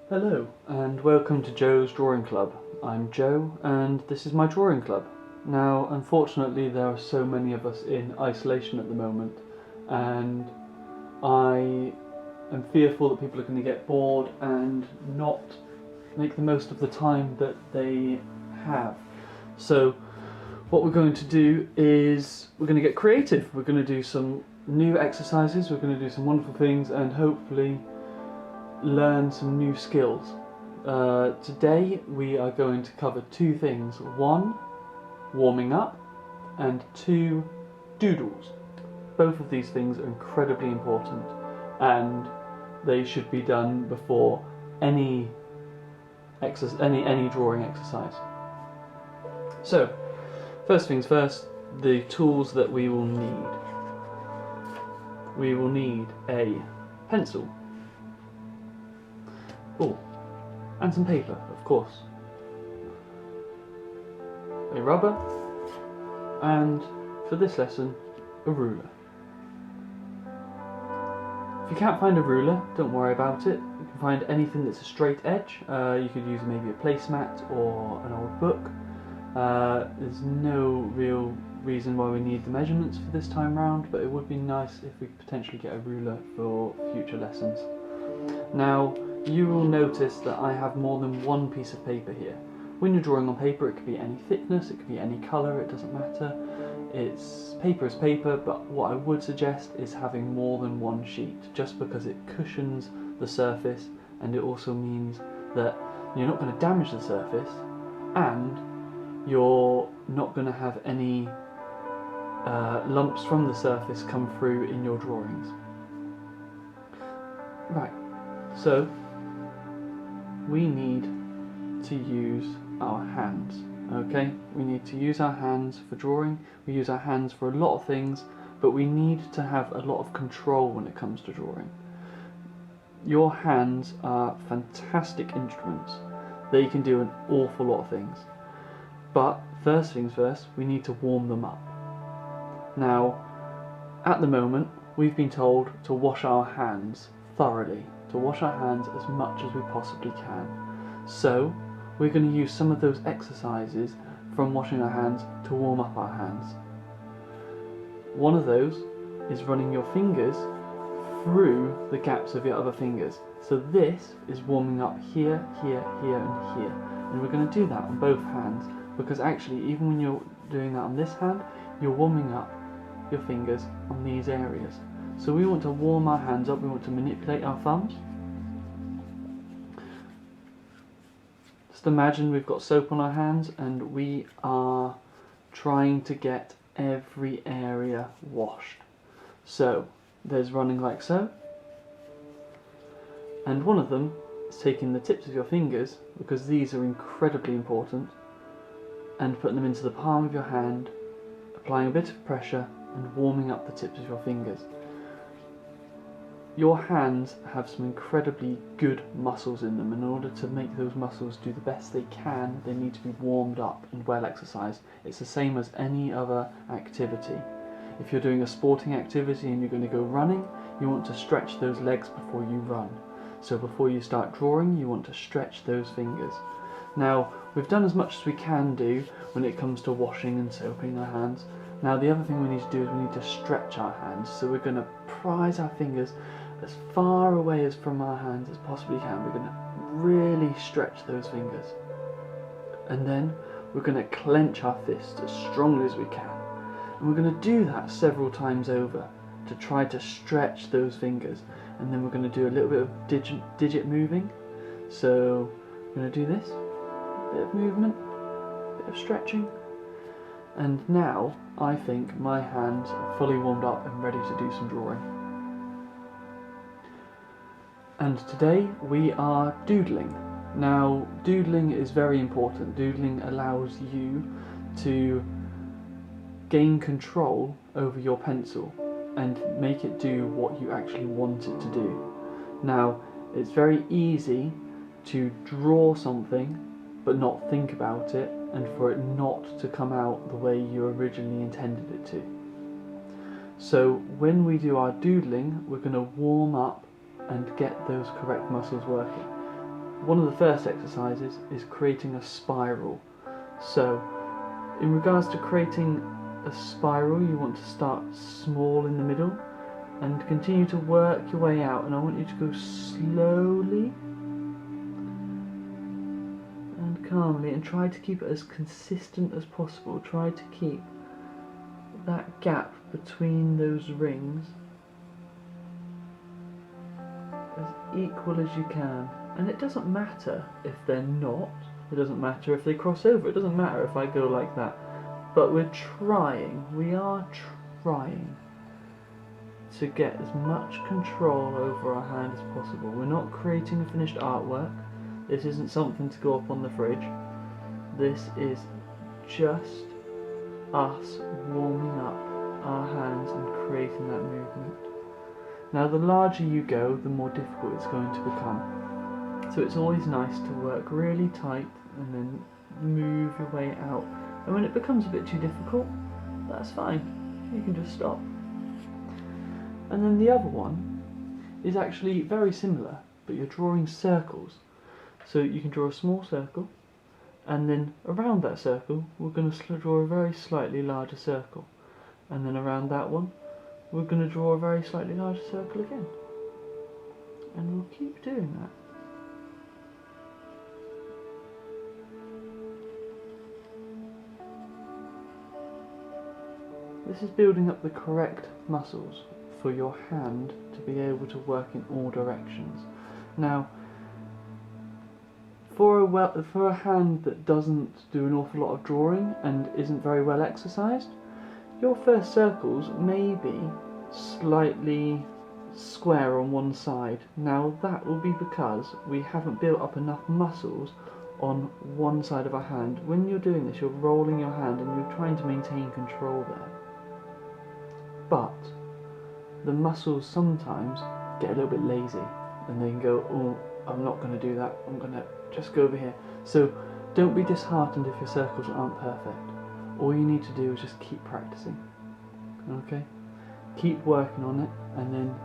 Hello and welcome to Joe's Drawing Club. I'm Joe and this is my drawing club. Now unfortunately there are so many of us in isolation at the moment and I am fearful that people are going to get bored and not make the most of the time that they have. So what we're going to do is we're going to get creative. We're going to do some new exercises, we're going to do some wonderful things and hopefully learn some new skills. Today we are going to cover two things. One, warming up, and two, doodles. Both of these things are incredibly important and they should be done before any drawing exercise. So, first things first, the tools that we will need. We will need a pencil. Oh, and some paper, of course. A rubber, and for this lesson, a ruler. If you can't find a ruler, don't worry about it. You can find anything that's a straight edge. You could use maybe a placemat or an old book. There's no real reason why we need the measurements for this time round, but it would be nice if we could potentially get a ruler for future lessons. Now, you will notice that I have more than one piece of paper here. When you're drawing on paper, it could be any thickness, it could be any colour, it doesn't matter. Paper is paper, but what I would suggest is having more than one sheet, just because it cushions the surface and it also means that you're not going to damage the surface and you're not going to have any lumps from the surface come through in your drawings. Right, so we need to use our hands, okay? We need to use our hands for drawing. We use our hands for a lot of things, but we need to have a lot of control when it comes to drawing. Your hands are fantastic instruments. They can do an awful lot of things. But first things first, we need to warm them up. Now, at the moment, we've been told to wash our hands thoroughly, to wash our hands as much as we possibly can. So we're going to use some of those exercises from washing our hands to warm up our hands. One of those is running your fingers through the gaps of your other fingers. So this is warming up here, here, here and here. And we're going to do that on both hands because actually even when you're doing that on this hand, you're warming up your fingers on these areas. So we want to warm our hands up, we want to manipulate our thumbs. Just imagine we've got soap on our hands and we are trying to get every area washed. So there's running like so, and one of them is taking the tips of your fingers, because these are incredibly important, and putting them into the palm of your hand, applying a bit of pressure and warming up the tips of your fingers. Your hands have some incredibly good muscles in them. In order to make those muscles do the best they can, they need to be warmed up and well exercised. It's the same as any other activity. If you're doing a sporting activity and you're going to go running, you want to stretch those legs before you run. So before you start drawing, you want to stretch those fingers. Now, we've done as much as we can do when it comes to washing and soaping our hands. Now the other thing we need to do is we need to stretch our hands. So we're going to prise our fingers as far away as from our hands as possibly can. We're going to really stretch those fingers. And then we're going to clench our fists as strongly as we can. And we're going to do that several times over to try to stretch those fingers. And then we're going to do a little bit of digit moving. So we're going to do this, a bit of movement, a bit of stretching. And now I think my hands are fully warmed up and ready to do some drawing. And today we are doodling. Now, doodling is very important. Doodling allows you to gain control over your pencil and make it do what you actually want it to do. Now, it's very easy to draw something but not think about it and for it not to come out the way you originally intended it to. So when we do our doodling, we're going to warm up and get those correct muscles working. one of the first exercises is creating a spiral. So in regards to creating a spiral, you want to start small in the middle and continue to work your way out, and I want you to go slowly and calmly and try to keep it as consistent as possible. Try to keep that gap between those rings as equal as you can. And it doesn't matter if they're not, it doesn't matter if they cross over, it doesn't matter if I go like that, but we are trying to get as much control over our hand as possible. We're not creating a finished artwork. This isn't something to go up on the fridge. This is just us warming up our hands and creating that movement. Now the larger you go, the more difficult it's going to become. So it's always nice to work really tight and then move your way out. And when it becomes a bit too difficult, that's fine. You can just stop. And then the other one is actually very similar, but you're drawing circles. So you can draw a small circle, and then around that circle we're going to draw a very slightly larger circle, and then around that one we're going to draw a very slightly larger circle again, and we'll keep doing that. This is building up the correct muscles for your hand to be able to work in all directions. Now, for a hand that doesn't do an awful lot of drawing and isn't very well exercised, your first circles may be slightly square on one side. Now that will be because we haven't built up enough muscles on one side of our hand. When you're doing this, you're rolling your hand and you're trying to maintain control there. But the muscles sometimes get a little bit lazy and they can go, oh, I'm not going to do that, I'm going to just go over here. So don't be disheartened if your circles aren't perfect. All you need to do is just keep practicing. Okay? Keep working on it, and then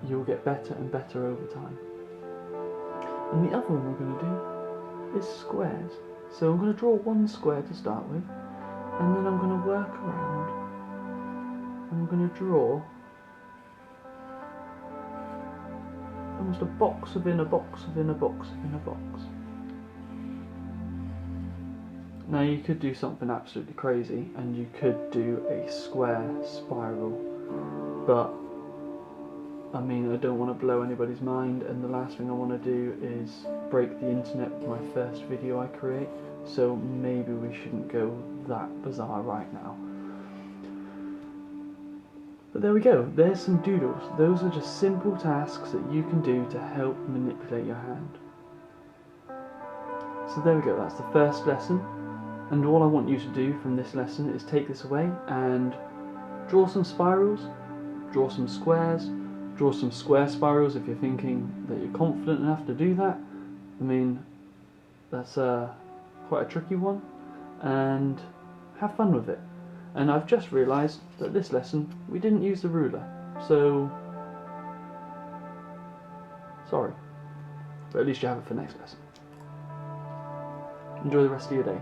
you'll get better and better over time. And the other one we're going to do is squares. So I'm going to draw one square to start with, and then I'm going to work around, and I'm going to draw almost a box within a box within a box within a box. Now you could do something absolutely crazy and you could do a square spiral, but I mean, I don't want to blow anybody's mind, and the last thing I want to do is break the internet with my first video I create, so maybe we shouldn't go that bizarre right now. But there we go, there's some doodles. Those are just simple tasks that you can do to help manipulate your hand. So there we go, that's the first lesson. And all I want you to do from this lesson is take this away and draw some spirals, draw some squares, draw some square spirals if you're thinking that you're confident enough to do that. I mean, that's quite a tricky one, and have fun with it. And I've just realised that this lesson we didn't use the ruler, so sorry, but at least you have it for next lesson. Enjoy the rest of your day.